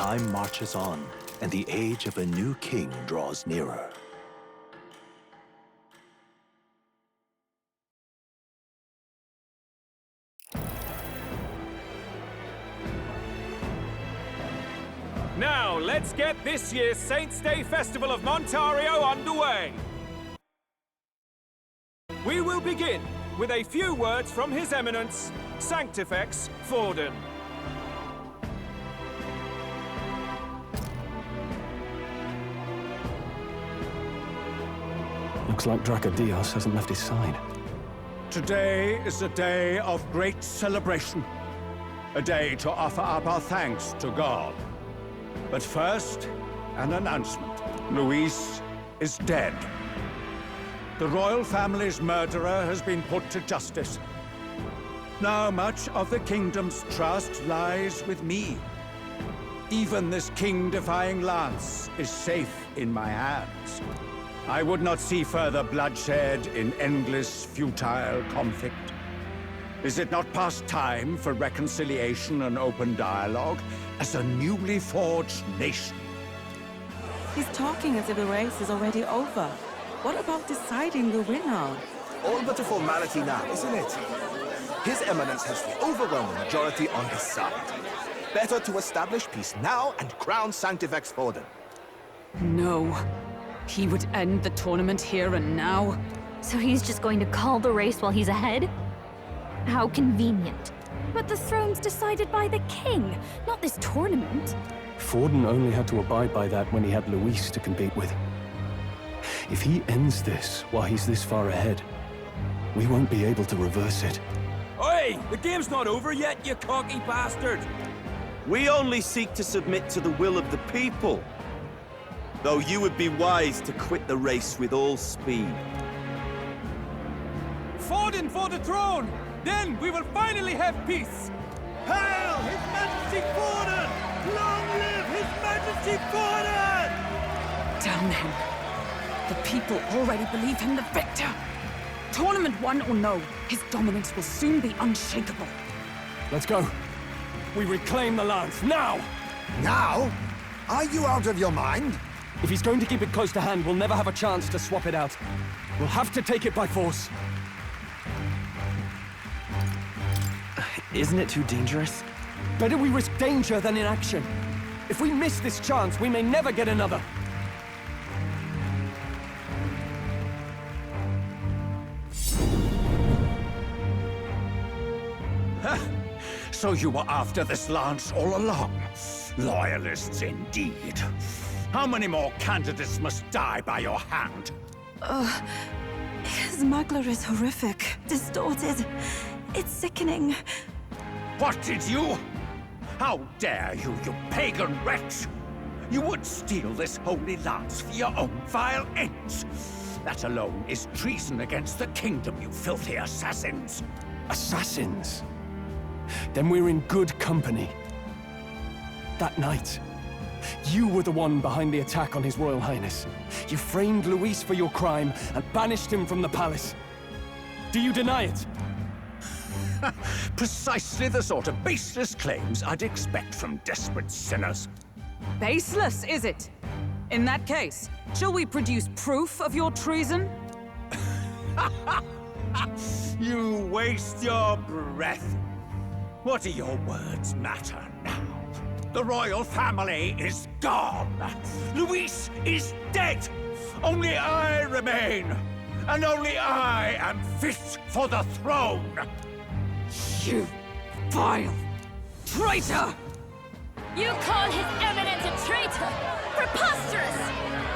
time marches on, and the age of a new king draws nearer. Now, let's get this year's Saints' Day Festival of Montario underway! We will begin with a few words from His Eminence, Sanctifex Forden. Looks like Dracodios hasn't left his side. Today is a day of great celebration. A day to offer up our thanks to God. But first, an announcement. Luis is dead. The royal family's murderer has been put to justice. Now much of the kingdom's trust lies with me. Even this king-defying lance is safe in my hands. I would not see further bloodshed in endless, futile conflict. Is it not past time for reconciliation and open dialogue as a newly forged nation? He's talking as if the race is already over. What about deciding the winner? All but a formality now, isn't it? His Eminence has the overwhelming majority on his side. Better to establish peace now and crown Sanctifex Forden. No. He would end the tournament here and now. So he's just going to call the race while he's ahead? How convenient. But the throne's decided by the king, not this tournament. Forden only had to abide by that when he had Luis to compete with. If he ends this while he's this far ahead, we won't be able to reverse it. Oi! The game's not over yet, you cocky bastard! We only seek to submit to the will of the people. Though you would be wise to quit the race with all speed. Forden for the throne! Then we will finally have peace! Hail His Majesty Forden! Long live His Majesty Forden! Damn him. The people already believe him the victor. Tournament won or no, his dominance will soon be unshakable. Let's go. We reclaim the lance, now! Now? Are you out of your mind? If he's going to keep it close to hand, we'll never have a chance to swap it out. We'll have to take it by force. Isn't it too dangerous? Better we risk danger than inaction. If we miss this chance, we may never get another. So you were after this lance all along? Loyalists indeed. How many more candidates must die by your hand? His smuggler is horrific, distorted. It's sickening. What did you? How dare you, you pagan wretch! You would steal this holy lance for your own vile ends. That alone is treason against the kingdom, you filthy assassins. Assassins? Then we're in good company. That night, you were the one behind the attack on His Royal Highness. You framed Luis for your crime and banished him from the palace. Do you deny it? Precisely the sort of baseless claims I'd expect from desperate sinners. Baseless, is it? In that case, shall we produce proof of your treason? You waste your breath. What do your words matter now? The royal family is gone. Luis is dead. Only I remain. And only I am fit for the throne. You vile traitor! You call His Eminence a traitor? Preposterous!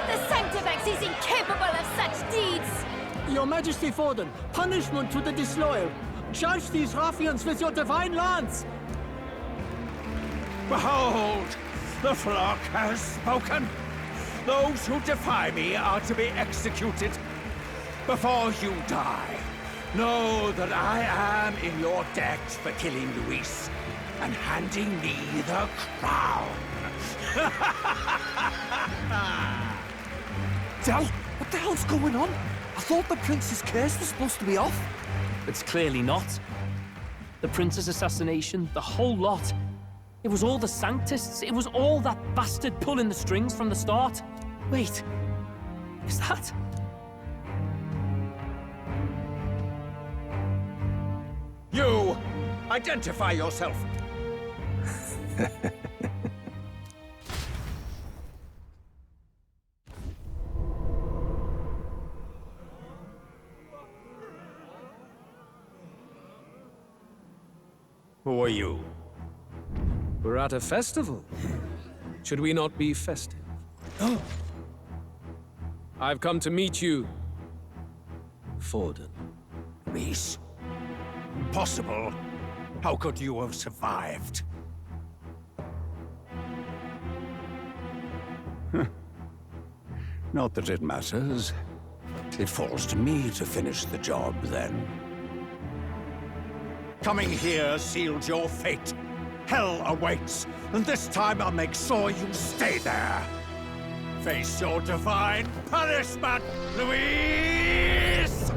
The Sanctifex is incapable of such deeds! Your Majesty Forden, punishment to the disloyal. Judge these ruffians with your divine lance! Behold, the flock has spoken. Those who defy me are to be executed. Before you die, know that I am in your debt for killing Luis and handing me the crown. Del, what the hell's going on? I thought the prince's curse was supposed to be off. It's clearly not. The prince's assassination, the whole lot. It was all the Sanctists. It was all that bastard pulling the strings from the start. Wait, is that... You! Identify yourself! Who are you? We're at a festival. Should we not be festive? Oh. I've come to meet you, Forden. Reese? Impossible. How could you have survived? Not that it matters. It falls to me to finish the job, then. Coming here sealed your fate. Hell awaits, and this time I'll make sure you stay there. Face your divine punishment, Louise!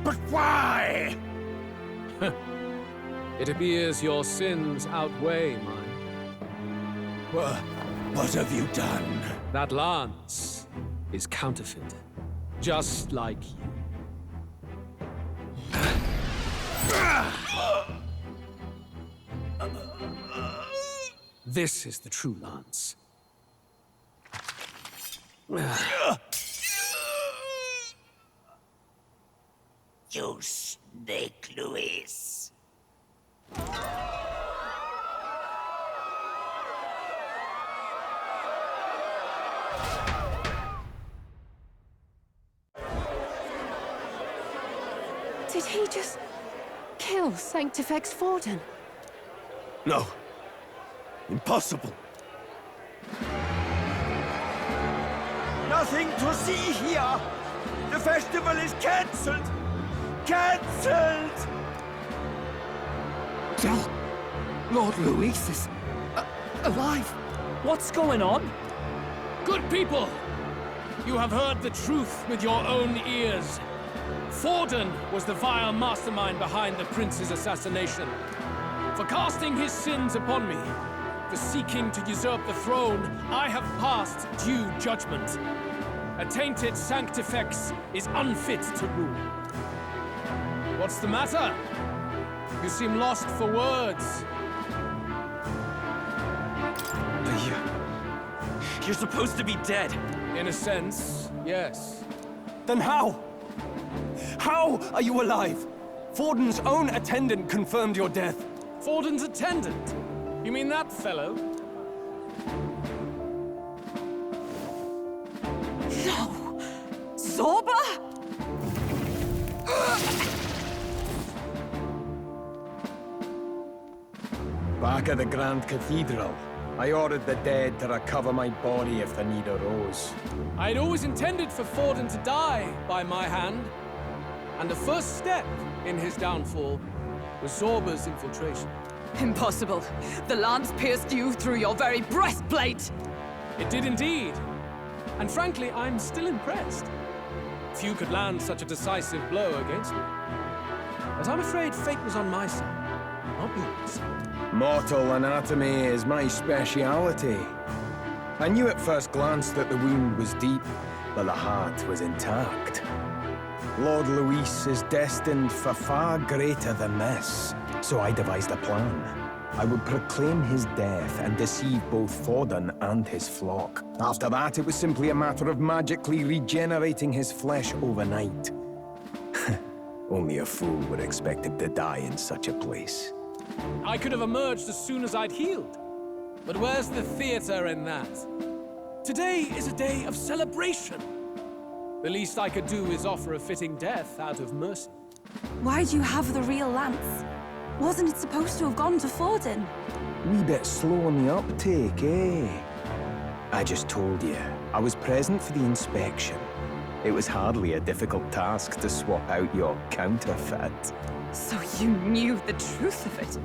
But why? It appears your sins outweigh mine. What have you done? That lance is counterfeit, just like you. This is the true lance. You snake, Louise. Did he just kill Sanctifex Forden? No. Impossible. Nothing to see here! The festival is cancelled! Cancelled! Lord Louis is... alive! What's going on? Good people! You have heard the truth with your own ears. Forden was the vile mastermind behind the prince's assassination. For casting his sins upon me, for seeking to usurp the throne, I have passed due judgment. A tainted Sanctifex is unfit to rule. What's the matter? You seem lost for words. You're supposed to be dead. In a sense, yes. Then how? How are you alive? Forden's own attendant confirmed your death. Forden's attendant? You mean that fellow? No! Zorba? Back at the Grand Cathedral, I ordered the dead to recover my body if the need arose. I'd always intended for Forden to die by my hand. And the first step in his downfall was Zorba's infiltration. Impossible. The lance pierced you through your very breastplate! It did indeed. And frankly, I'm still impressed. Few could land such a decisive blow against me. But I'm afraid fate was on my side, not yours. Mortal anatomy is my speciality. I knew at first glance that the wound was deep, but the heart was intact. Lord Louis is destined for far greater than this, so I devised a plan. I would proclaim his death and deceive both Forden and his flock. After that, it was simply a matter of magically regenerating his flesh overnight. Only a fool would expect him to die in such a place. I could have emerged as soon as I'd healed. But where's the theater in that? Today is a day of celebration. The least I could do is offer a fitting death out of mercy. Why do you have the real lance? Wasn't it supposed to have gone to Forden? Wee bit slow on the uptake, eh? I just told you, I was present for the inspection. It was hardly a difficult task to swap out your counterfeit. So you knew the truth of it?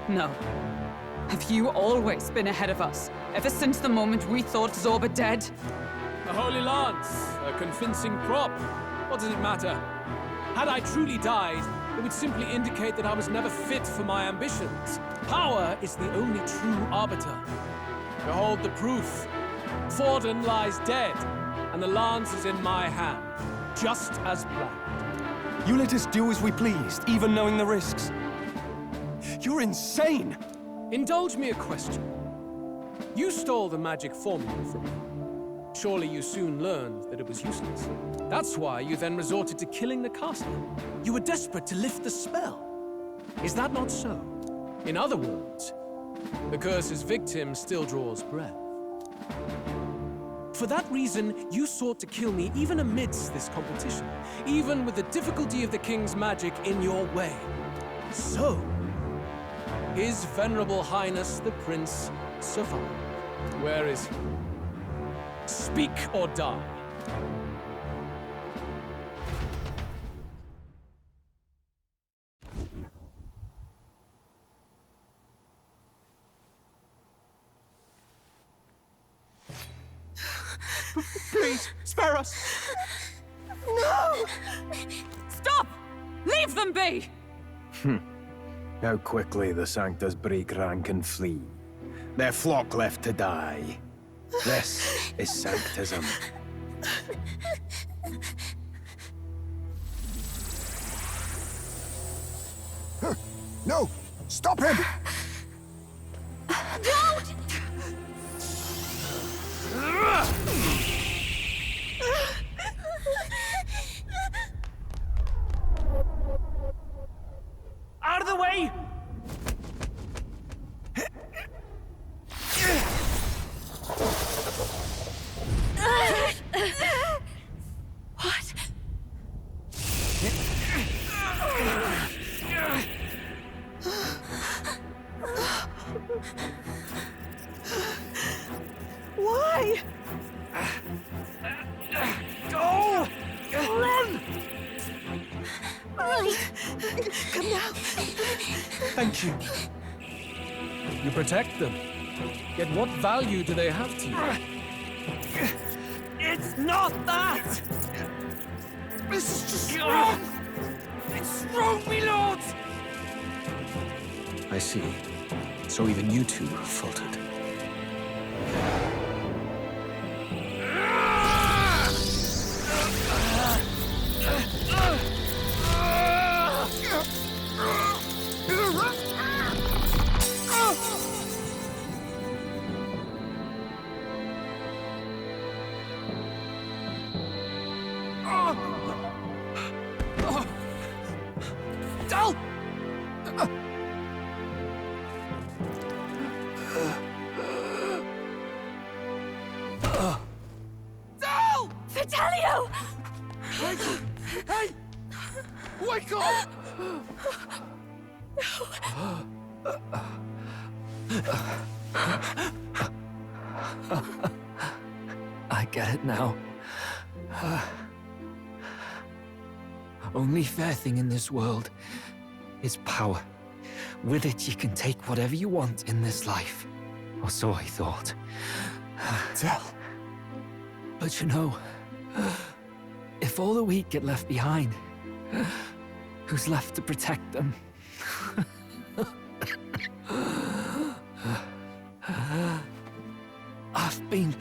No. Have you always been ahead of us? Ever since the moment we thought Zorba dead? A holy lance, a convincing prop. What does it matter? Had I truly died, it would simply indicate that I was never fit for my ambitions. Power is the only true arbiter. Behold the proof. Forden lies dead, and the lance is in my hand, just as planned. You let us do as we pleased, even knowing the risks. You're insane! Indulge me a question. You stole the magic formula from me. Surely you soon learned that it was useless. That's why you then resorted to killing the caster. You were desperate to lift the spell. Is that not so? In other words, the curse's victim still draws breath. For that reason, you sought to kill me even amidst this competition, even with the difficulty of the king's magic in your way. So, His Venerable Highness the Prince survived. Where is he? Speak or die. Please, spare us! No! Stop! Leave them be! How quickly the Sanctus break rank and flee. Their flock left to die. This is Sanctism. No! Stop him! Don't! Out of the way! What? Why? Go! Run! Come now. Thank you. You protect them. Yet what value do they have to you? It's not that! This is just wrong! It's wrong, me lords! I see. So even you two faltered. Dal! Dal! Vitelio! Hey! Wake up! I get it now. Only fair thing in this world is power. With it, you can take whatever you want in this life. Or so I thought. Tell. But you know, if all the weak get left behind, who's left to protect them? I've been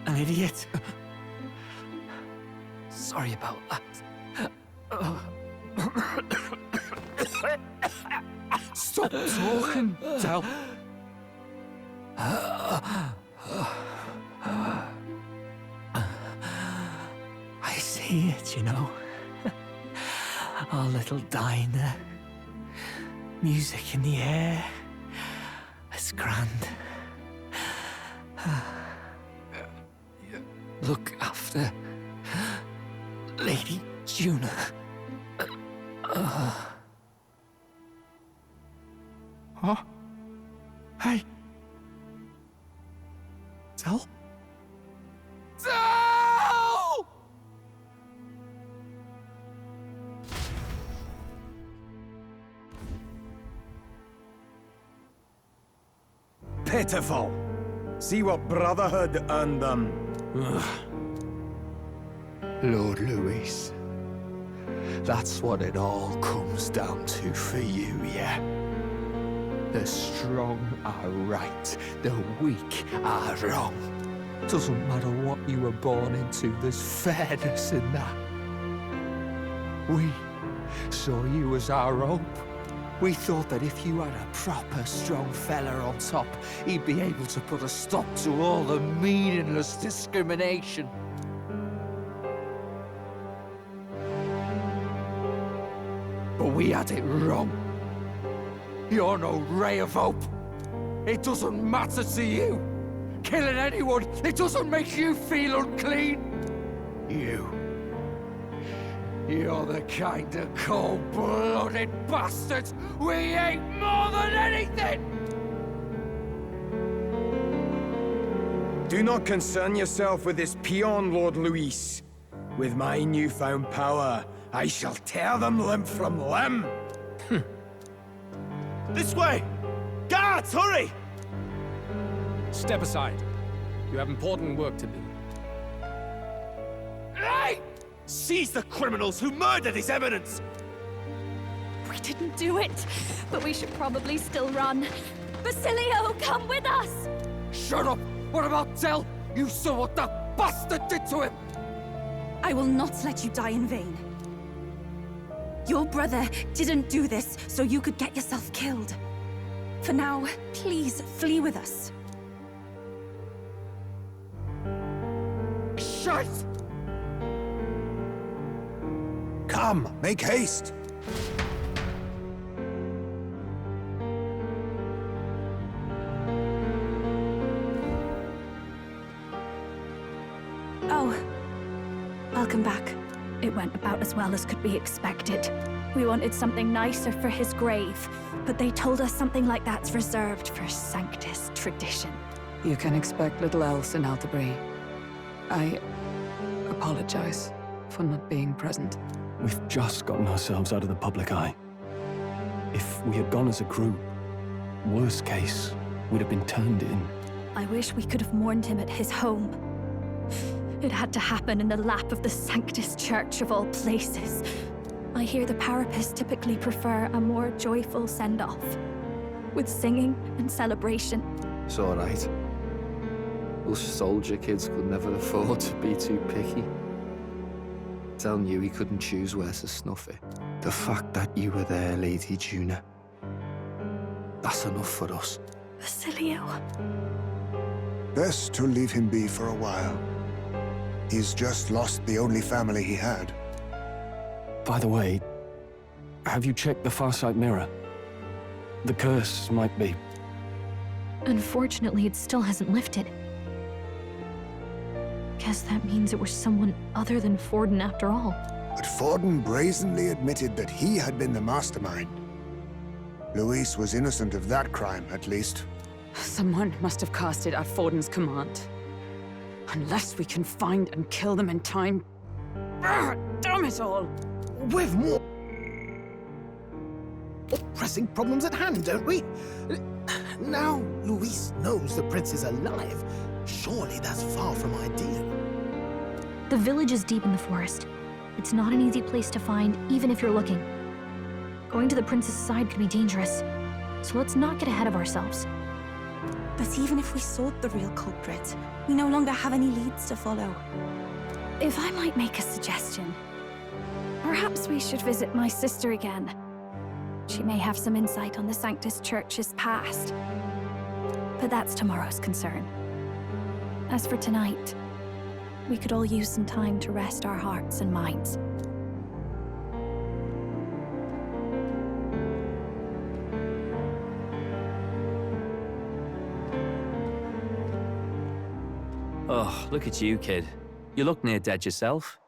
an idiot. Sorry about that. Stop talking, Dal. I see it, you know. Our little diner. Music in the air. It's grand. Look after Lady Juna. Huh? Hey. Dal? Dal! Pitiful. See what brotherhood earned them. Lord Luis. That's what it all comes down to for you, yeah? The strong are right, the weak are wrong. Doesn't matter what you were born into, there's fairness in that. We saw you as our hope. We thought that if you had a proper strong fella on top, he'd be able to put a stop to all the meaningless discrimination. But we had it wrong. You're no ray of hope. It doesn't matter to you. Killing anyone, it doesn't make you feel unclean. You're the kind of cold-blooded bastards we hate more than anything! Do not concern yourself with this peon, Lord Luis. With my newfound power, I shall tear them limb from limb. This way! Guards, hurry! Step aside. You have important work to do. Hey! Seize the criminals who murdered His Eminence! We didn't do it, but we should probably still run. Basilio, come with us! Shut up! What about Tell? You saw what that bastard did to him! I will not let you die in vain. Your brother didn't do this so you could get yourself killed. For now, please flee with us. Shit! Come, make haste! Oh, welcome back. It went about as well as could be expected. We wanted something nicer for his grave, but they told us something like that's reserved for Sanctus tradition. You can expect little else in Altabri. I apologize for not being present. We've just gotten ourselves out of the public eye. If we had gone as a group, worst case, we'd have been turned in. I wish we could have mourned him at his home. It had to happen in the lap of the Sanctus Church of all places. I hear the Parapists typically prefer a more joyful send-off, with singing and celebration. It's all right. Us soldier kids could never afford to be too picky. Tell knew he couldn't choose where to snuff it. The fact that you were there, Lady Juna, that's enough for us. Basilio. Best to leave him be for a while. He's just lost the only family he had. By the way, have you checked the Farsight mirror? The curse might be... Unfortunately, it still hasn't lifted. Guess that means it was someone other than Forden after all. But Forden brazenly admitted that he had been the mastermind. Luis was innocent of that crime, at least. Someone must have cast it at Forden's command. Unless we can find and kill them in time... Damn it all! We've more pressing problems at hand, don't we? Now Luis knows the prince is alive. Surely that's far from ideal. The village is deep in the forest. It's not an easy place to find, even if you're looking. Going to the prince's side could be dangerous, so let's not get ahead of ourselves. But even if we sought the real culprit, we no longer have any leads to follow. If I might make a suggestion, perhaps we should visit my sister again. She may have some insight on the Sanctus Church's past. But that's tomorrow's concern. As for tonight, we could all use some time to rest our hearts and minds. Oh, look at you, kid. You look near dead yourself.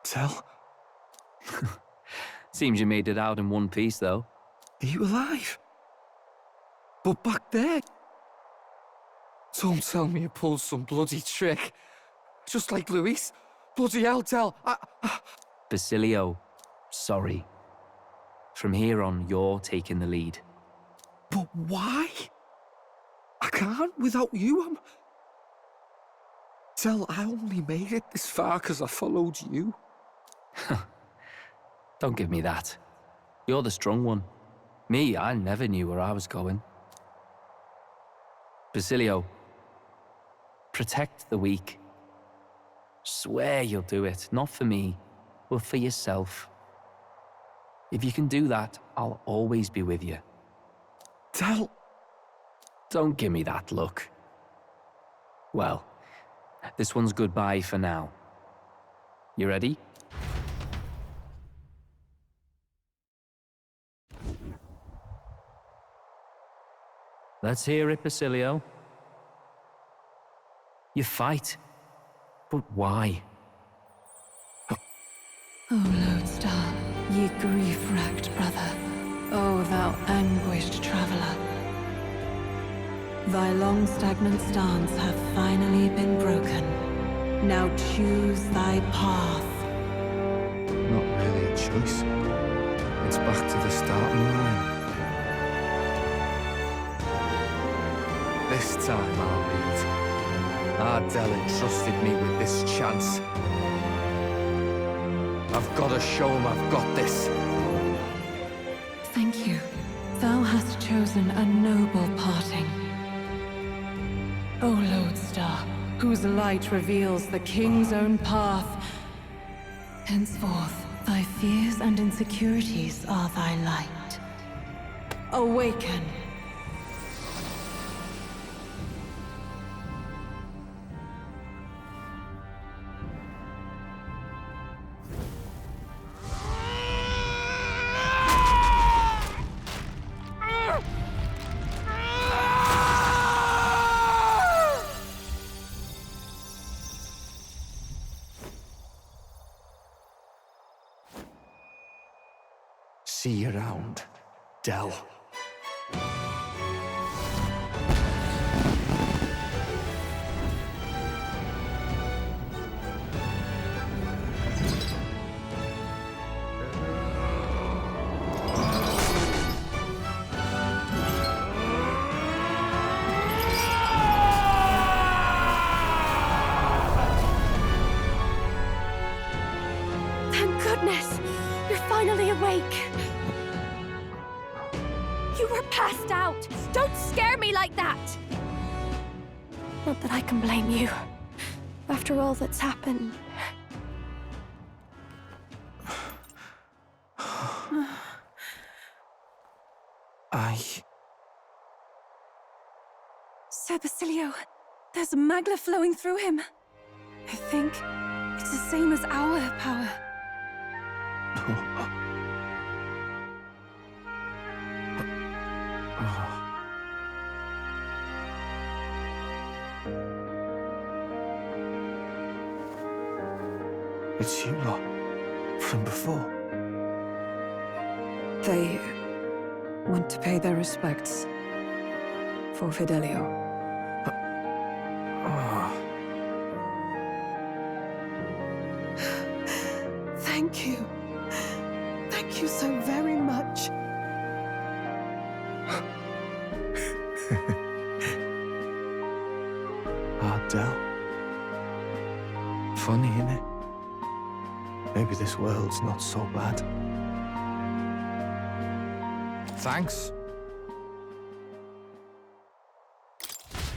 Tell? Seems you made it out in one piece, though. Are you alive? But back there... Don't tell me you pulled some bloody trick. Just like Luis. Bloody hell, Tell. Basilio, sorry. From here on, you're taking the lead. But why? I can't without you. Tell, I only made it this far because I followed you. Don't give me that. You're the strong one. Me, I never knew where I was going. Basilio, protect the weak. Swear you'll do it, not for me, but for yourself. If you can do that, I'll always be with you. Tell... Don't give me that look. Well, this one's goodbye for now. You ready? Let's hear it, Basilio. You fight, but why? O Lodestar, ye grief-racked brother, O thou anguished traveler. Thy long stagnant stance hath finally been broken. Now choose thy path. Not really a choice. It's back to the starting line. This time I'll lead. Ardell entrusted me with this chance. I've got to show him I've got this. Thank you. Thou hast chosen a noble parting. O Lodestar, whose light reveals the king's own path. Henceforth, thy fears and insecurities are thy light. Awaken. See you around, Dell. Thank goodness! You're finally awake! You were passed out! Don't scare me like that! Not that I can blame you. After all that's happened. Sir Basilio, there's magla flowing through him. I think it's the same as our power. It's you lot, from before. They want to pay their respects for Fidelio. Thank you. Thank you so very much. Ardell. Funny, innit? Maybe this world's not so bad. Thanks.